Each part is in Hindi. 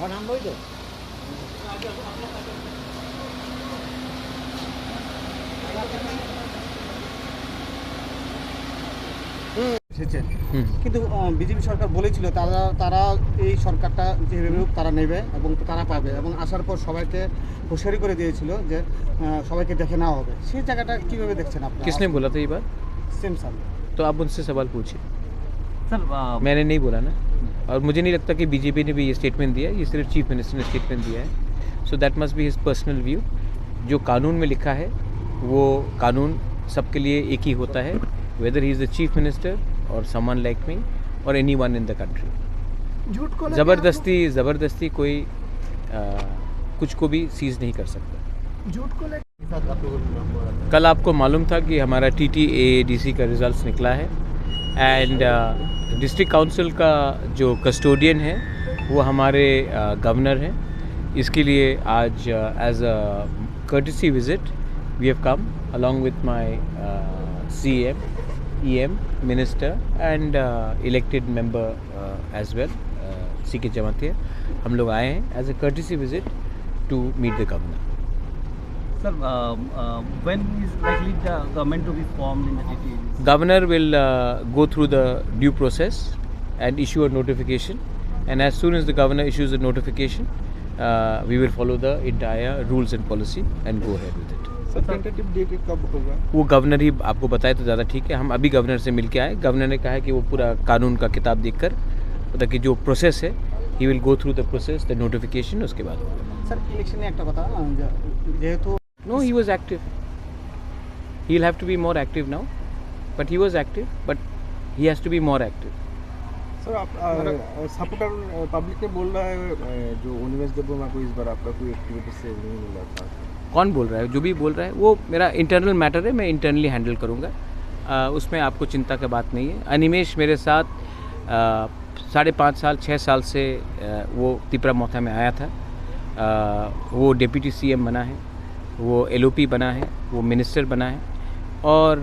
নাম বই তো এসেছেন, কিন্তু বিজেপি সরকার বলেছিল তারা এই সরকারটা যেভাবে হোক তারা নেবে এবং তারা পাবে, এবং আসার পর সবাইকে হুঁশিয়ারি করে দিয়েছিল যে সবাইকে দেখে নেওয়া হবে। সেই জায়গাটা কীভাবে দেখছেন আপনি? किसने बोला था ये बात? सेम साल तो आप उनसे सवाल पूछिए सर। मैंने नहीं बोला ना, और मुझे नहीं लगता कि बीजेपी ने भी ये स्टेटमेंट दिया है, ये सिर्फ चीफ मिनिस्टर ने स्टेटमेंट दिया है। So that must be his personal view. जो कानून में लिखा है वो कानून सबके लिए एक ही होता है, weather he is the chief minister और समवन लाइक मी और any one in the country. ज़बरदस्ती कोई कुछ को भी सीज नहीं कर सकता। झूठ को कल आपको मालूम था कि हमारा TTAADC का रिजल्ट्स निकला है, एंड डिस्ट्रिक्ट काउंसिल का जो कस्टोडियन है वो हमारे गवर्नर हैं। इसके लिए आज as a courtesy visit we have come along with my CM, EM, minister and elected member as well, CK Jamatia। हम लोग आए हैं as a courtesy visit to meet the governor. Sir, when is likely the government to be formed in the TTADC? Governor will go through the due process and issue a notification, and as soon as the governor issues a notification, we will follow the entire rules and policy and go ahead with it. Sir tentative date कब होगा? वो गवर्नर ही आपको बताए तो ज़्यादा ठीक है। हम अभी गवर्नर से मिल के आए, गवर्नर ने कहा है कि वो पूरा कानून का किताब देखकर मतलब कि जो प्रोसेस है he will go through the process, the notification, उसके बाद होगा। सर इलेक्शन একটা কথা যেহেতু No, he was active. He'll have to be more active now, but he was active, but he has to be more active. Sir आप सपोर्टर पब्लिक ने बोल रहा है जो उन्मेष देववर्मा को इस बार आपका कोई एक्टिविटी से नहीं मिला था। कौन बोल रहा है? जो भी बोल रहा है वो मेरा इंटरनल मैटर है, मैं इंटरनली हैंडल करूँगा, उसमें आपको चिंता की बात नहीं है। अनिमेश मेरे साथ 5.5 साल 6 साल से वो तिपरा मोथा में आया था। वो डिप्टी CM बना है, वो LOP बना है, वो मिनिस्टर बना है, और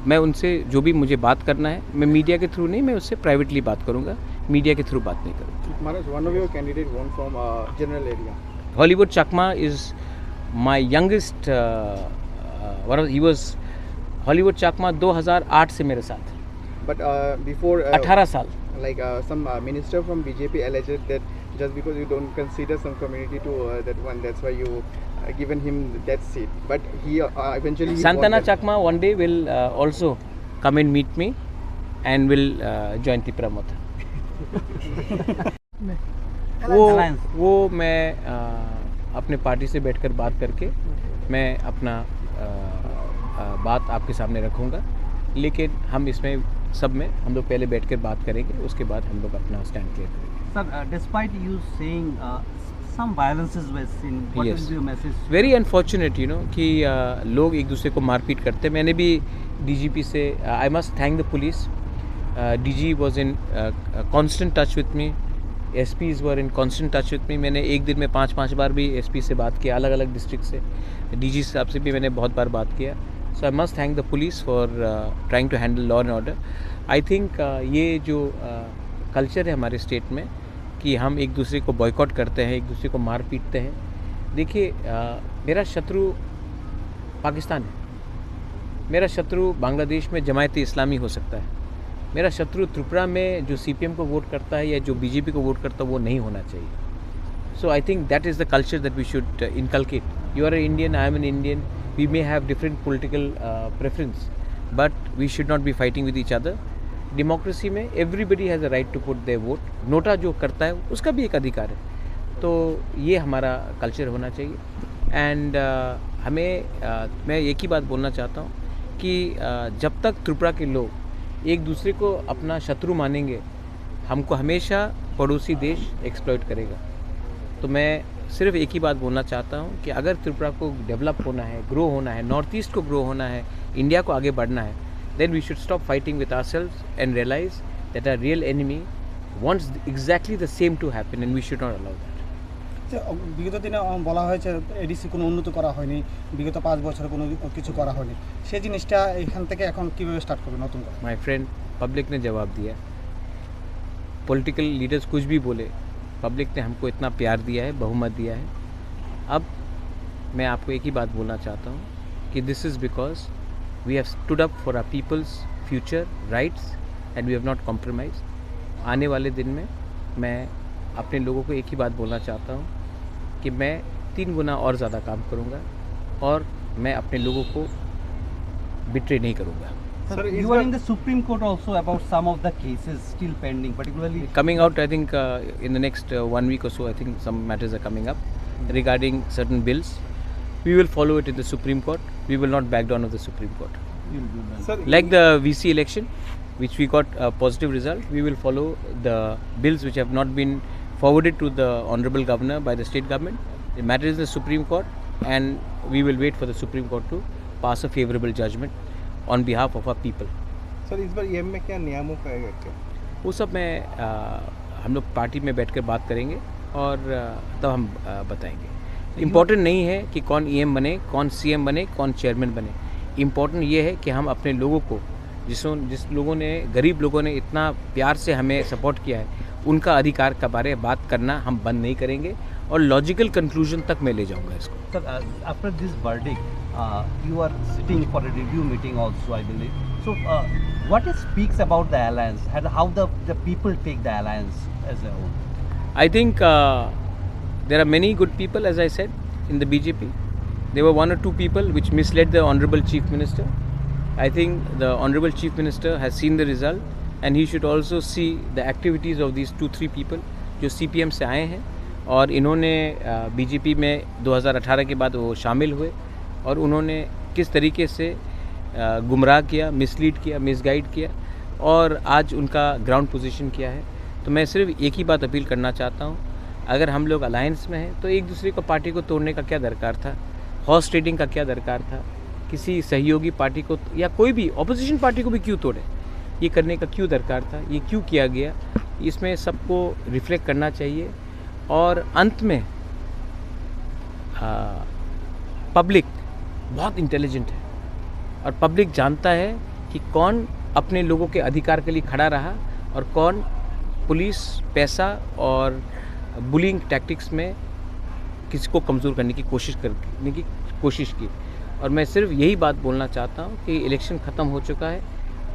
मैं उनसे जो भी मुझे बात करना है मैं मीडिया के थ्रू नहीं, मैं उससे प्राइवेटली बात करूँगा, मीडिया के थ्रू बात नहीं करूँगा। Maharaj, one of your candidate won from general area. Hollywood Chakma is my youngest he was Hollywood Chakma 2008 से मेरे साथ, But before 18 साल। like some minister from BJP alleged that just because you don't consider some community to that one, that's why you given him that seat. But he eventually he Santana won that. Chakma one day will also come and meet me and will join Tipra Motha। वो मैं अपने पार्टी से बैठकर बात करके मैं अपना बात आपके सामने रखूँगा, लेकिन हम इसमें सब में हम लोग पहले बैठकर बात करेंगे, उसके बाद हम लोग अपना स्टैंड क्लियर करेंगे। Sir, despite you saying some violences were seen, what Yes. is your message? Very unfortunate कि लोग एक दूसरे को मारपीट करते हैं। मैंने भी DGP से आई must thank the police, DG was in constant touch with me, SPs were in constant touch with me. मैंने एक दिन में 5 बार भी SP से बात किया, अलग अलग डिस्ट्रिक्ट से। DG साहब से भी मैंने बहुत बार बात किया। So I must thank the police for trying to handle law and order. I think ये जो कल्चर है हमारे स्टेट में कि हम एक दूसरे को बॉयकॉट करते हैं, एक दूसरे को मार पीटते हैं। देखिए मेरा शत्रु पाकिस्तान है, मेरा शत्रु बांग्लादेश में जमायत इस्लामी हो सकता है, मेरा शत्रु त्रिपुरा में जो CPM को वोट करता है या जो BJP को वोट करता है वो नहीं होना चाहिए। So I think that is the culture that we should inculcate. You are an Indian, I am an Indian, we may have different political preference, but we should not be fighting with each other. Democracy में everybody has a right to put their vote. NOTA जो करता है उसका भी एक अधिकार है, तो ये हमारा कल्चर होना चाहिए। एंड मैं एक ही बात बोलना चाहता हूँ कि जब तक त्रिपुरा के लोग एक दूसरे को अपना शत्रु मानेंगे, हमको हमेशा पड़ोसी देश एक्सप्लॉइट करेगा। तो मैं सिर्फ एक ही बात बोलना चाहता हूँ कि अगर त्रिपुरा को डेवलप होना है, ग्रो होना है, नॉर्थ ईस्ट को ग्रो होना है, इंडिया को आगे बढ़ना है, then we should stop fighting with ourselves and realize that our real enemy wants exactly the same to happen, and we should not allow that. যে, বিগত দিনে বলা হয়েছে এডিসি কোনো উন্নত করা হয়নি, বিগত 5 বছরে কোনো কিছু করা হয়নি, সেই জিনিসটা এখান থেকে এখন কীভাবে স্টার্ট করবে নতুন করে? My friend, पब्लिक ने जवाब दिया. पॉलिटिकल लीडर्स कुछ भी बोले, पब्लिक ने हमको इतना प्यार दिया है, बहुमत दिया है. अब मैं आपको एक ही बात बोलना चाहता हूँ कि this is because we have stood up for our people's future rights and we have not compromise. आने वाले दिन में मैं अपने लोगों को एक ही बात बोलना चाहता हूँ कि मैं 3 गुना और ज़्यादा काम करूँगा और मैं अपने लोगों को बिट्रे नहीं करूँगा. Sir, you are in the Supreme Court also about some of the cases still pending, particularly Coming out, I think in the next 1 week or so, I think some matters are coming up regarding certain bills. We will follow it in the Supreme Court. We will not back down of the Supreme Court. you'll do that. Sir, Like the VC election, which we got a positive result, we will follow the bills which have not been forwarded to the Honorable Governor by the state government. The matter is in the Supreme Court, and we will wait for the Supreme Court to pass a favorable judgment on behalf of our people. Sir इस बार ईएम में क्या नियामक आएगा क्या? वो सब में हम लोग पार्टी में बैठकर बात करेंगे और तब हम बताएंगे. इम्पोर्टेंट नहीं है कि कौन ईएम बने, कौन सीएम बने, कौन चेयरमैन बने. इम्पोर्टेंट ये है कि हम अपने लोगों को जिस लोगों ने, गरीब लोगों ने इतना प्यार से हमें सपोर्ट किया है, उनका अधिकार के बारे में बात करना हम बंद नहीं करेंगे और लॉजिकल कंक्लूजन तक मैं ले जाऊंगा इसको. Sir, after this verdict, you are sitting for a review meeting also, I believe. So, what it speaks about the alliance and how the people take the alliance as a whole? I think there are many good people, as I said, in the BJP. There were 1 or 2 people which misled the Honorable Chief Minister. I think the Honorable Chief Minister has seen the result, and he should also see the activities of these 2-3 people जो CPM से आए हैं और इन्होंने BJP में 2018 के बाद वो शामिल हुए और उन्होंने किस तरीके से गुमराह किया, मिसलीड किया, मिसगाइड किया और आज उनका ग्राउंड पोजीशन किया है. तो मैं सिर्फ एक ही बात अपील करना चाहता हूँ, अगर हम लोग अलायंस में हैं तो एक दूसरे को पार्टी को तोड़ने का क्या दरकार था, हॉर्स ट्रेडिंग का क्या दरकार था, किसी सहयोगी पार्टी को या कोई भी ऑपोजिशन पार्टी को भी क्यों तोड़े, ये करने का क्यों दरकार था, ये क्यों किया गया, इसमें सबको रिफ्लेक्ट करना चाहिए. और अंत में पब्लिक बहुत इंटेलिजेंट है और पब्लिक जानता है कि कौन अपने लोगों के अधिकार के लिए खड़ा रहा और कौन पुलिस, पैसा और बुलिंग टैक्टिक्स में किसी को कमज़ोर करने की कोशिश की. और मैं सिर्फ यही बात बोलना चाहता हूँ कि इलेक्शन ख़त्म हो चुका है,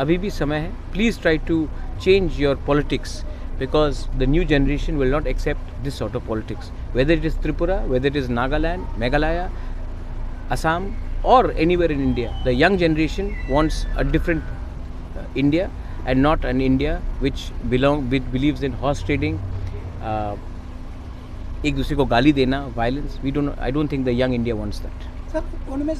अभी भी समय है. Please try to change your politics because the new generation will not accept this sort of politics, whether it is Tripura, whether it is Nagaland, Meghalaya, Assam or anywhere in India. The young generation wants a different India and not an India which believes in horse trading, एक दूसरे को गाली देना, violence. I don't think the young India wants that. Sir, उनमें